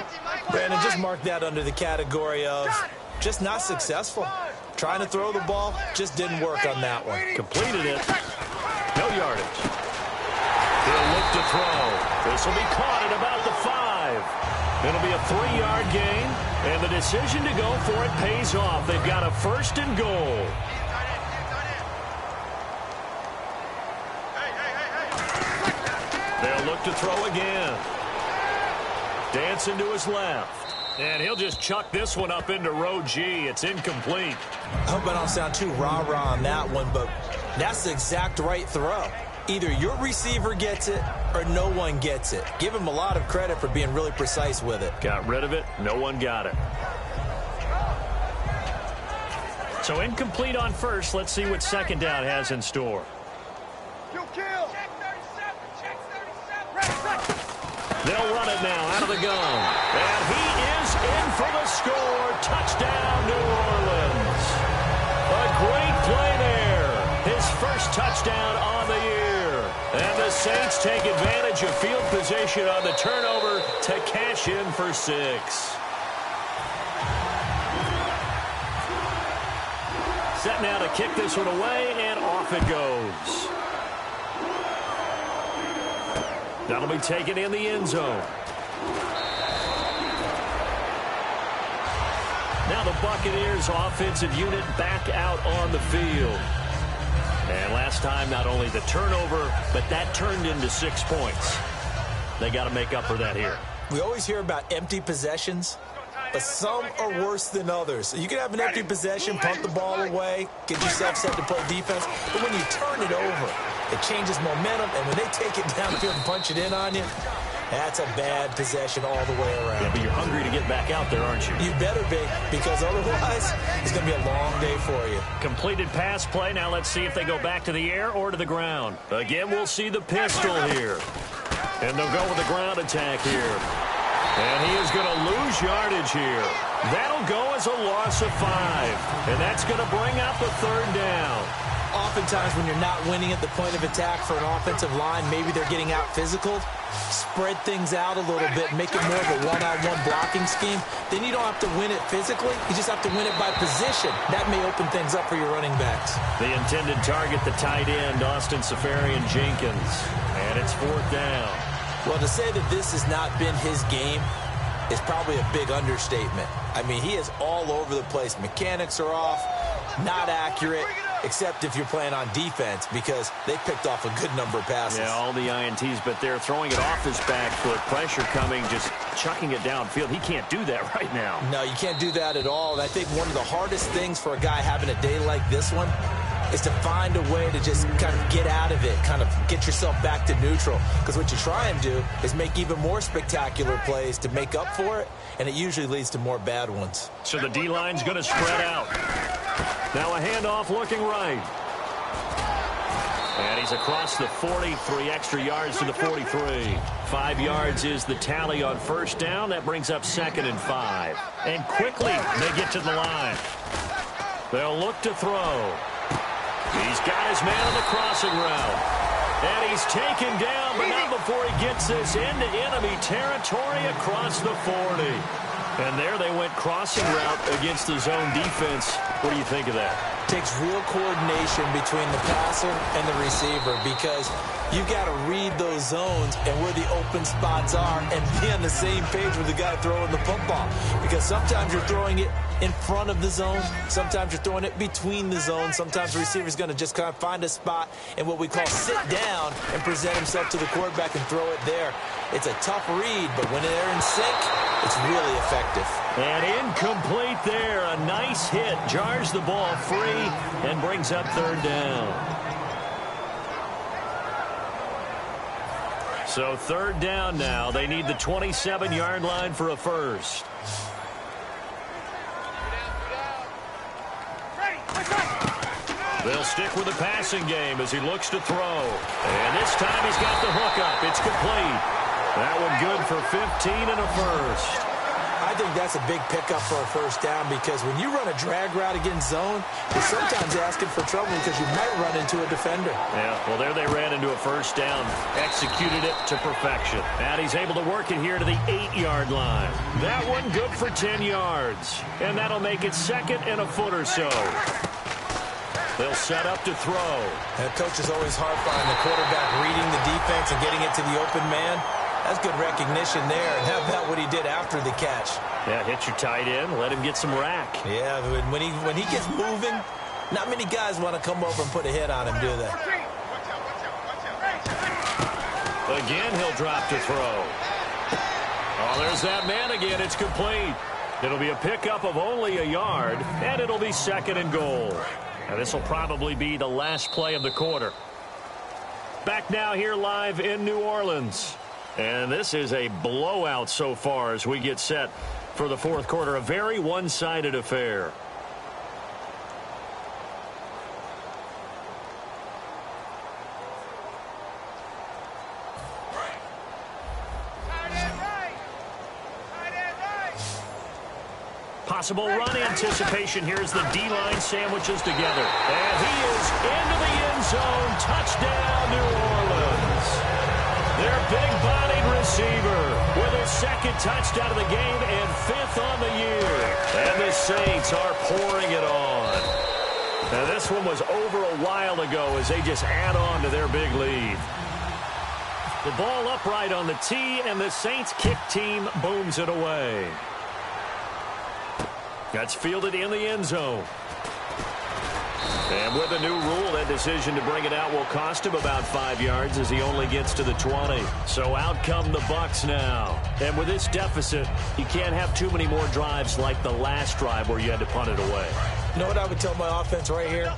Brandon, just mark that under the category of just not successful. Trying to throw the ball just didn't work on that one. Completed it. No yardage. He'll look to throw. This will be caught at about the 5. It'll be a 3-yard gain, and the decision to go for it pays off. They've got a 1st and goal. They'll look to throw again. Dancing to his left. And he'll just chuck this one up into row G. It's incomplete. I hope I don't sound too rah-rah on that one, but that's the exact right throw. Either your receiver gets it or no one gets it. Give him a lot of credit for being really precise with it. Got rid of it. No one got it. So incomplete on 1st. Let's see what 2nd down has in store. They'll run it now out of the gun. And he is in for the score. Touchdown, New Orleans. A great play there. His first touchdown on the year. And the Saints take advantage of field position on the turnover to cash in for 6. Set now to kick this one away, and off it goes. That'll be taken in the end zone. Now the Buccaneers offensive unit back out on the field. And last time, not only the turnover, but that turned into 6 points. They got to make up for that here. We always hear about empty possessions, but some are worse than others. You can have an empty possession, punt the ball away, get yourself set to play defense, but when you turn it over, it changes momentum, and when they take it downfield and punch it in on you, that's a bad possession all the way around. Yeah, but you're hungry to get back out there, aren't you? You better be, because otherwise it's going to be a long day for you. Completed pass play. Now let's see if they go back to the air or to the ground. Again, we'll see the pistol here. And they'll go with the ground attack here. And he is going to lose yardage here. That'll go as a loss of 5. And that's going to bring up a 3rd down. Oftentimes when you're not winning at the point of attack for an offensive line, maybe they're getting out physical, spread things out a little bit, make it more of a one-on-one blocking scheme. Then you don't have to win it physically. You just have to win it by position. That may open things up for your running backs. The intended target, the tight end, Austin Seferian-Jenkins. And it's 4th down. Well, to say that this has not been his game is probably a big understatement. I mean, he is all over the place. Mechanics are off, not accurate, except if you're playing on defense, because they picked off a good number of passes. Yeah, all the INTs, but they're throwing it off his back foot. Pressure coming, just chucking it downfield. He can't do that right now. No, you can't do that at all. And I think one of the hardest things for a guy having a day like this one is to find a way to just kind of get out of it, kind of get yourself back to neutral. Because what you try and do is make even more spectacular plays to make up for it, and it usually leads to more bad ones. So the D-line's going to spread out. Now a handoff looking right. And he's across the 40, 3 extra yards to the 43. 5 yards is the tally on 1st down. That brings up 2nd and 5. And quickly they get to the line. They'll look to throw. He's got his man on the crossing route. And he's taken down, but not before he gets this into enemy territory across the 40. And there they went crossing route against the zone defense. What do you think of that? Takes real coordination between the passer and the receiver, because you've got to read those zones and where the open spots are and be on the same page with the guy throwing the football. Because sometimes you're throwing it in front of the zone. Sometimes you're throwing it between the zones. Sometimes the receiver's going to just kind of find a spot and what we call sit down and present himself to the quarterback and throw it there. It's a tough read, but when they're in sync, it's really effective. And incomplete there. A nice hit. Jars the ball free and brings up 3rd down. So 3rd down now. They need the 27-yard line for a first. They'll stick with the passing game as he looks to throw. And this time he's got the hook up. It's complete. That one good for 15 and a first. I think that's a big pickup for a first down because when you run a drag route against zone, you're sometimes asking for trouble because you might run into a defender. Yeah, well, there they ran into a first down. Executed it to perfection. And he's able to work it here to the 8-yard line. That one good for 10 yards. And that'll make it second and a foot or so. They'll set up to throw. And coach is always hard finding the quarterback reading the defense and getting it to the open man. That's good recognition there. And how about what he did after the catch? Yeah, hit your tight end, let him get some rack. Yeah, when he gets moving, not many guys want to come over and put a hit on him, do they? Again, he'll drop to throw. Oh, there's that man again. It's complete. It'll be a pickup of only a yard, and it'll be second and goal. And this will probably be the last play of the quarter. Back now here live in New Orleans. And this is a blowout so far as we get set for the fourth quarter. A very one-sided affair. Possible run anticipation. Here's the D-line sandwiches together. And he is into the end zone. Touchdown, New Orleans. Their big-bodied receiver with his second touchdown of the game and fifth on the year. And the Saints are pouring it on. Now, this one was over a while ago as they just add on to their big lead. The ball upright on the tee, and the Saints kick team booms it away. That's fielded in the end zone. And with a new rule, that decision to bring it out will cost him about 5 yards as he only gets to the 20. So out come the Bucs now. And with this deficit, you can't have too many more drives like the last drive where you had to punt it away. You know what I would tell my offense right here?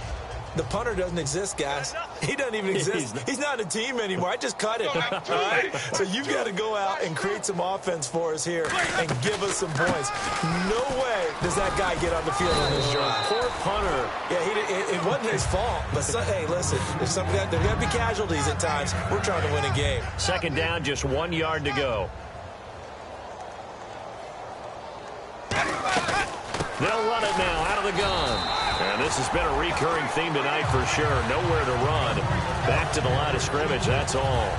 The punter doesn't exist, guys. He doesn't even exist. He's not a team anymore. I just cut him. All right? So you've got to go out and create some offense for us here and give us some points. No way does that guy get on the field on this drive. Poor punter. Yeah, it wasn't his fault. But, hey, listen, there's going to be casualties at times. We're trying to win a game. Second down, just 1 yard to go. They'll run it now out of the gun. And this has been a recurring theme tonight for sure. Nowhere to run. Back to the line of scrimmage, that's all.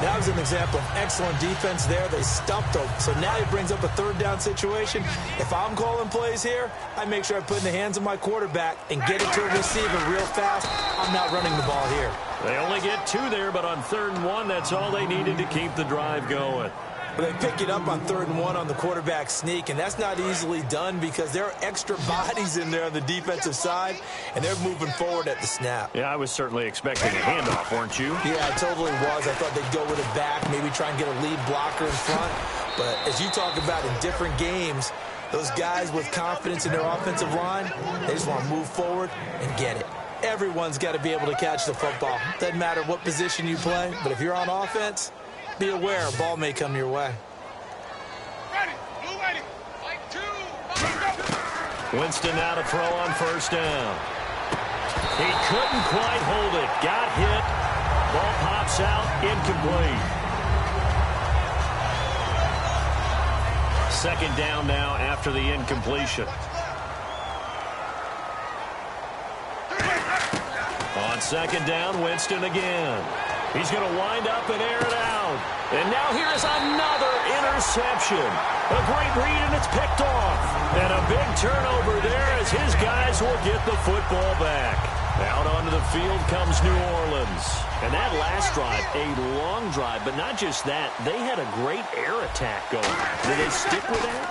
That was an example of excellent defense there. They stumped him. So now he brings up a third down situation. If I'm calling plays here, I make sure I put in the hands of my quarterback and get it to a receiver real fast. I'm not running the ball here. They only get 2 there, but on 3rd and 1, that's all they needed to keep the drive going. But they pick it up on 3rd and 1 on the quarterback sneak, and that's not easily done because there are extra bodies in there on the defensive side, and they're moving forward at the snap. Yeah, I was certainly expecting a handoff, weren't you? Yeah, I totally was. I thought they'd go with it back, maybe try and get a lead blocker in front. But as you talk about in different games, those guys with confidence in their offensive line, they just want to move forward and get it. Everyone's got to be able to catch the football. Doesn't matter what position you play, but if you're on offense, be aware a ball may come your way. Winston now to throw on 1st down. He couldn't quite hold it. Got hit. Ball pops out. Incomplete. 2nd down now after the incompletion. On 2nd down, Winston again. He's going to wind up and air it out. And now here's another interception. A great read, and it's picked off. And a big turnover there as his guys will get the football back. Out onto the field comes New Orleans. And that last drive, a long drive, but not just that. They had a great air attack going. Did they stick with that?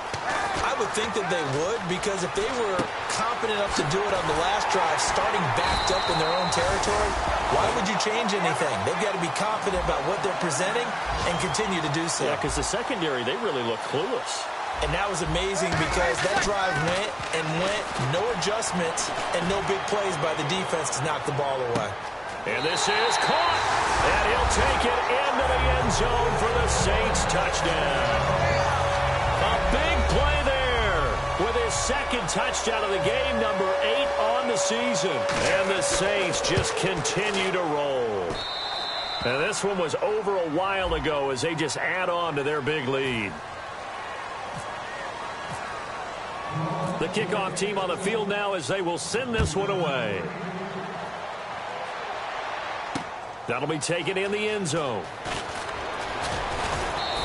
I would think that they would, because if they were confident enough to do it on the last drive, starting backed up in their own territory, why would you change anything? They've got to be confident about what they're presenting and continue to do so. Yeah, because the secondary, they really look clueless. And that was amazing because that drive went and went, no adjustments, and no big plays by the defense to knock the ball away. And this is caught. And he'll take it into the end zone for the Saints touchdown. A big play there with his second touchdown of the game, number 8 on the season. And the Saints just continue to roll. And this one was over a while ago as they just add on to their big lead. The kickoff team on the field now as they will send this one away. That'll be taken in the end zone.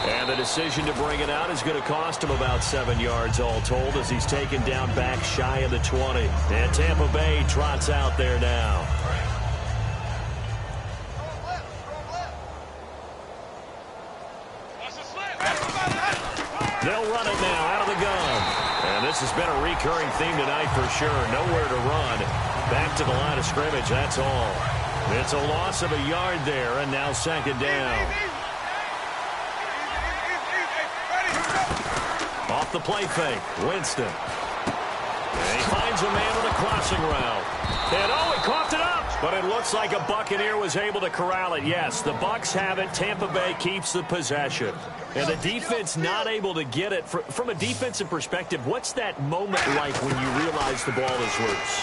And the decision to bring it out is going to cost him about 7 yards all told as he's taken down back shy of the 20. And Tampa Bay trots out there now. They'll run it now out of the gun. And this has been a recurring theme tonight for sure. Nowhere to run. Back to the line of scrimmage, that's all. It's a loss of a yard there, and now second down. Off the play fake, Winston. And he finds a man with a crossing route. And he coughed it up. But it looks like a Buccaneer was able to corral it. Yes, the Bucs have it. Tampa Bay keeps the possession. And the defense not able to get it. From a defensive perspective, what's that moment like when you realize the ball is loose?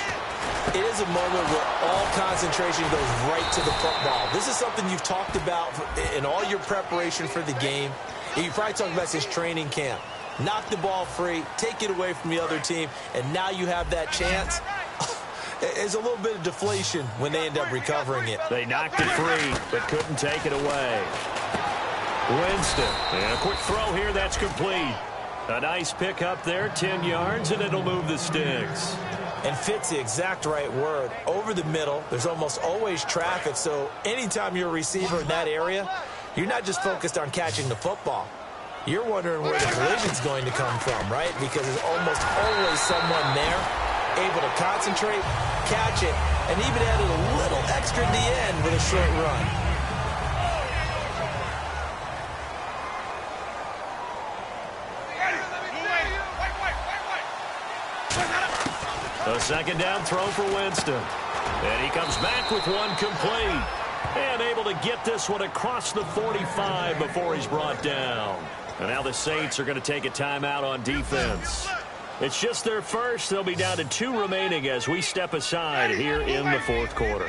It is a moment where all concentration goes right to the football. This is something you've talked about in all your preparation for the game. And you probably talked about since training camp. Knock the ball free, take it away from the other team, and now you have that chance. There's a little bit of deflation when they end up recovering it. They knocked it free, but couldn't take it away. Winston, and a quick throw here, that's complete. A nice pick up there, 10 yards, and it'll move the sticks. And fits the exact right word. Over the middle, there's almost always traffic, so anytime you're a receiver in that area, you're not just focused on catching the football. You're wondering where the collision's going to come from, right? Because there's almost always someone there able to concentrate, catch it, and even added a little extra at the end with a short run. A second down throw for Winston. And he comes back with one complete. And able to get this one across the 45 before he's brought down. And now the Saints are going to take a timeout on defense. It's just their first. They'll be down to 2 remaining as we step aside here in the fourth quarter.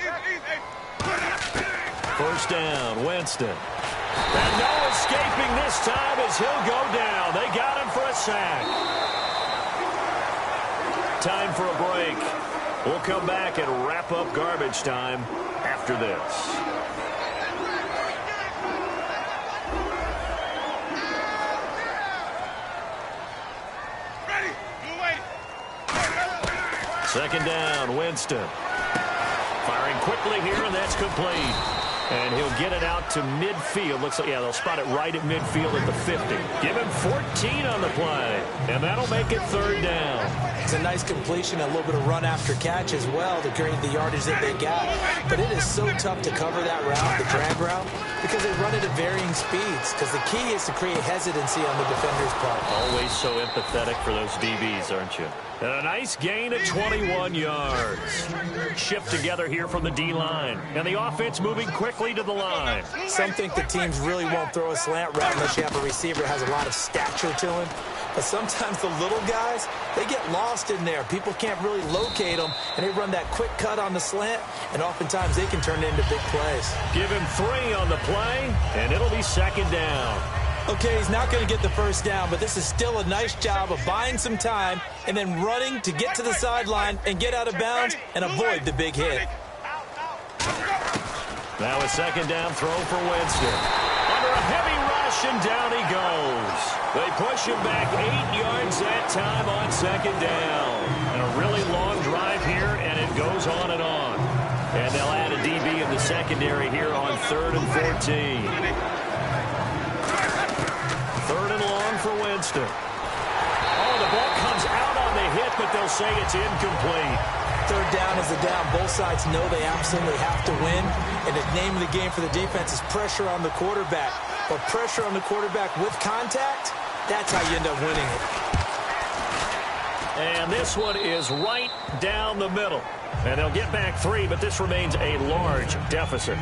First down, Winston. And no escaping this time as he'll go down. They got him for a sack. Time for a break. We'll come back and wrap up garbage time after this. Second down, Winston. Firing quickly here, and that's complete. And he'll get it out to midfield. Looks like, yeah, they'll spot it right at midfield at the 50. Give him 14 on the play, and that'll make it third down. It's a nice completion, a little bit of run after catch as well to create the yardage that they got. But it is so tough to cover that route, the drag route, because they run it at varying speeds. Because the key is to create hesitancy on the defender's part. Always so empathetic for those DBs, aren't you? And a nice gain of 21 yards. Shift together here from the D-line. And the offense moving quickly to the line. Some think the teams really won't throw a slant route unless you have a receiver that has a lot of stature to him. But sometimes the little guys, they get lost in there. People can't really locate them, and they run that quick cut on the slant, and oftentimes they can turn it into big plays. Give him 3 on the play, and it'll be second down. Okay, he's not going to get the first down, but this is still a nice job of buying some time and then running to get to the sideline and get out of bounds and avoid the big hit. Now a second down throw for Winston. Under a heavy rush, and down he goes. They push him back 8 yards that time on second down. And a really long drive here, and it goes on and on. And they'll add a DB in the secondary here on 3rd and 14. Third and long for Winston. Oh, the ball comes out on the hit, but they'll say it's incomplete. Third down is the down. Both sides know they absolutely have to win. And the name of the game for the defense is pressure on the quarterback. But pressure on the quarterback with contact, that's how you end up winning it. And this one is right down the middle. And they'll get back 3, but this remains a large deficit.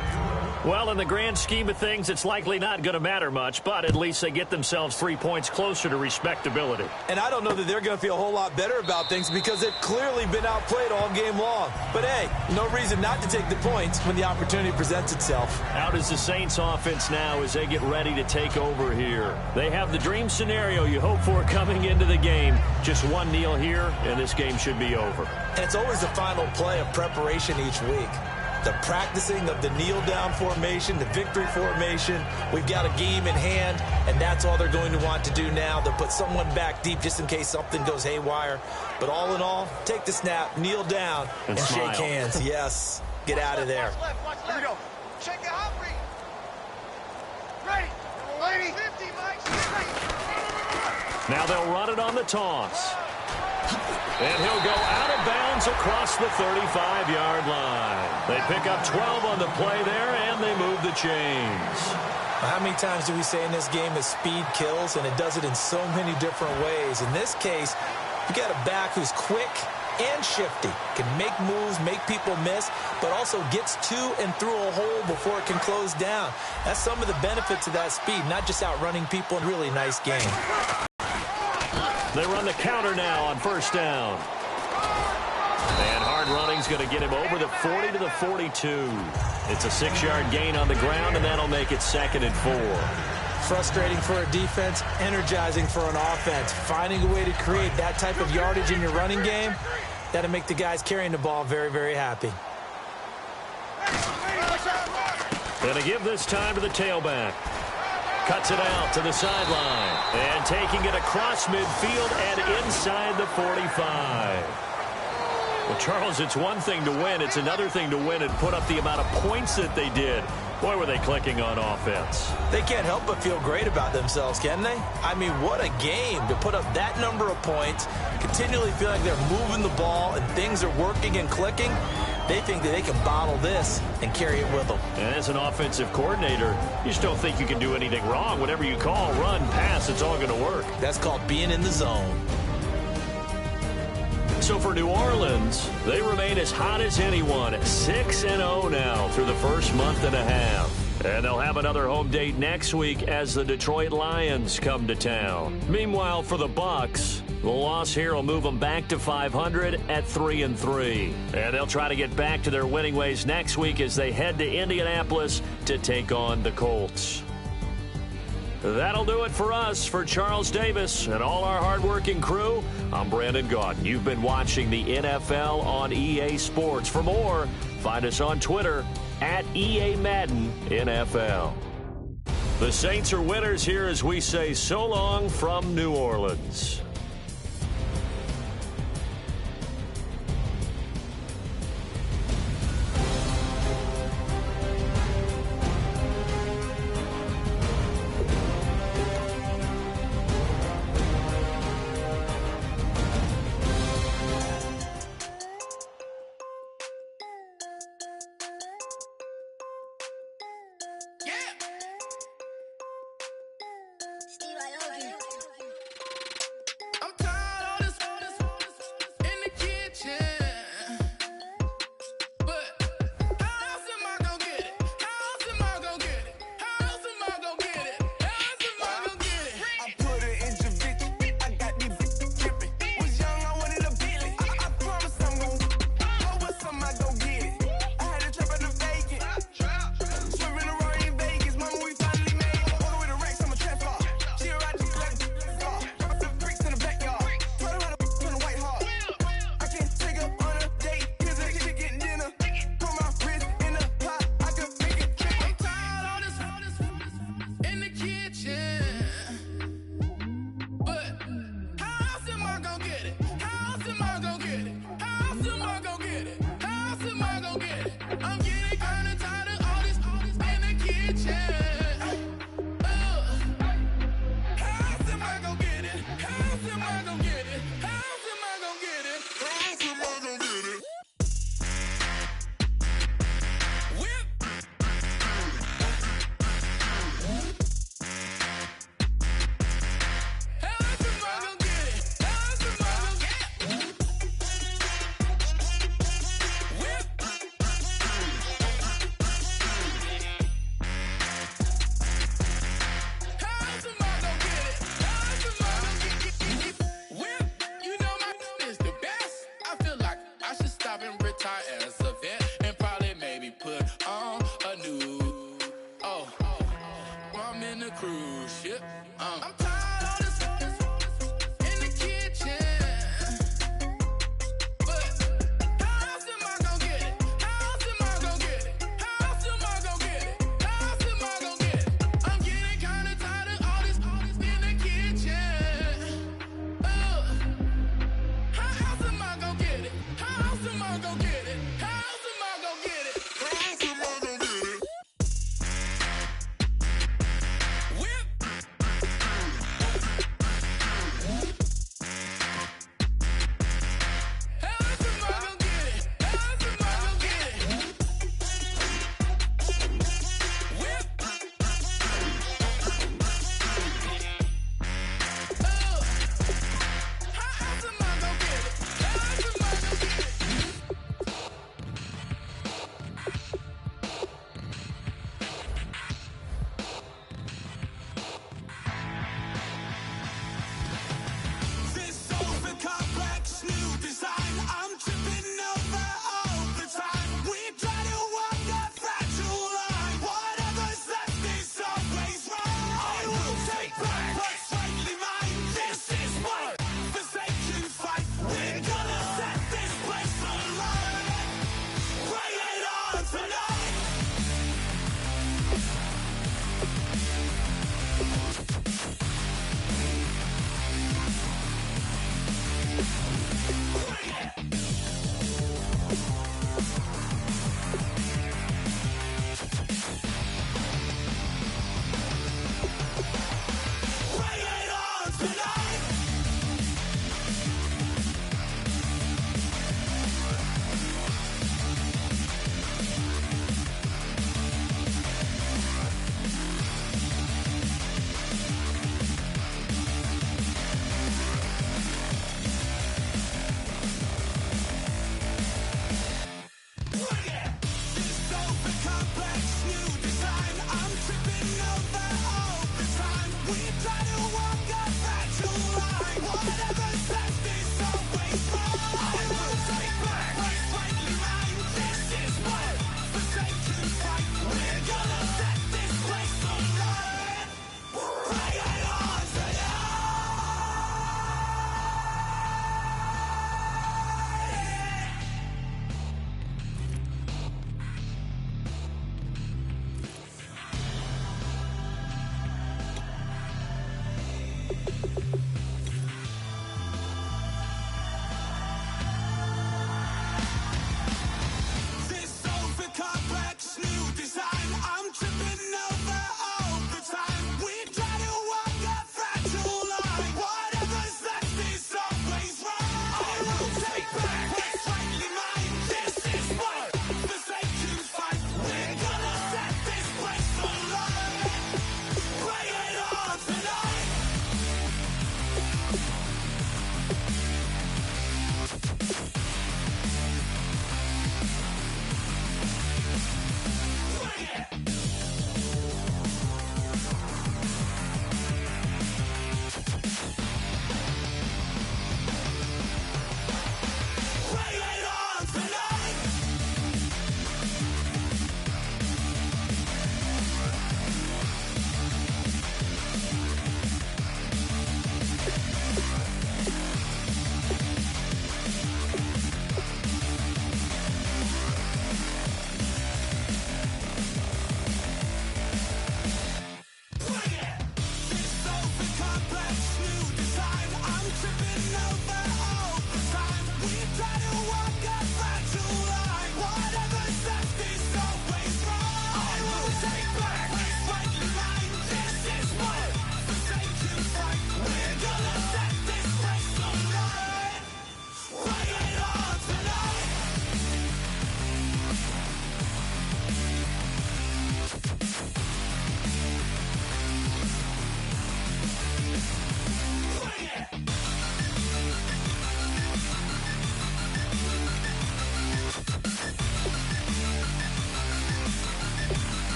Well, in the grand scheme of things, it's likely not going to matter much, but at least they get themselves 3 points closer to respectability. And I don't know that they're going to feel a whole lot better about things because they've clearly been outplayed all game long. But, hey, no reason not to take the points when the opportunity presents itself. Out is the Saints offense now as they get ready to take over here. They have the dream scenario you hope for coming into the game. Just one kneel here, and this game should be over. And it's always the final play of preparation each week. The practicing of the kneel-down formation, the victory formation. We've got a game in hand, and that's all they're going to want to do now. They'll put someone back deep just in case something goes haywire. But all in all, take the snap, kneel down, and shake hands. Yes, get out of there. Here we go. Shake it out, ready. Ready. 50, Mike. Now they'll run it on the toss. And he'll go out of bounds across the 35-yard line. They pick up 12 on the play there, and they move the chains. How many times do we say in this game that speed kills, and it does it in so many different ways? In this case, you got a back who's quick and shifty, can make moves, make people miss, but also gets to and through a hole before it can close down. That's some of the benefits of that speed, not just outrunning people in a really nice game. They run the counter now on first down. And hard running's going to get him over the 40 to the 42. It's a 6-yard gain on the ground, and that'll make it 2nd and 4. Frustrating for a defense, energizing for an offense. Finding a way to create that type of yardage in your running game, that'll make the guys carrying the ball very, very happy. Going to give this time to the tailback. Cuts it out to the sideline. And taking it across midfield and inside the 45. Well, Charles, it's one thing to win. It's another thing to win and put up the amount of points that they did. Boy, were they clicking on offense. They can't help but feel great about themselves, can they? I mean, what a game to put up that number of points, continually feel like they're moving the ball and things are working and clicking. They think that they can bottle this and carry it with them. And as an offensive coordinator, you just don't think you can do anything wrong. Whatever you call, run, pass, it's all going to work. That's called being in the zone. So for New Orleans, they remain as hot as anyone, 6-0 now through the first month and a half. And they'll have another home date next week as the Detroit Lions come to town. Meanwhile, for the Bucs, the loss here will move them back to 500 at 3-3. And they'll try to get back to their winning ways next week as they head to Indianapolis to take on the Colts. That'll do it for us. For Charles Davis and all our hardworking crew, I'm Brandon Gaudin. You've been watching the NFL on EA Sports. For more, find us on Twitter at EA Madden NFL. The Saints are winners here as we say so long from New Orleans. Steve, I love you. on tonight.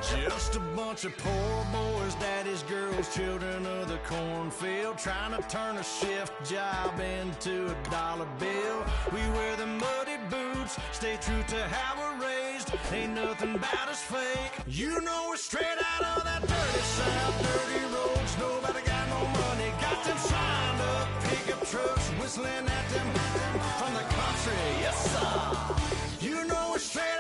Just a bunch of poor boys, daddies, girls, children of the cornfield, trying to turn a shift job into a dollar bill. We wear the muddy boots, stay true to how we're raised. Ain't nothing about us fake. You know we're straight out of that dirty south, dirty roads. Nobody got no money, got them signed up pickup trucks, whistling at them from the country. Yes, sir. You know we're straight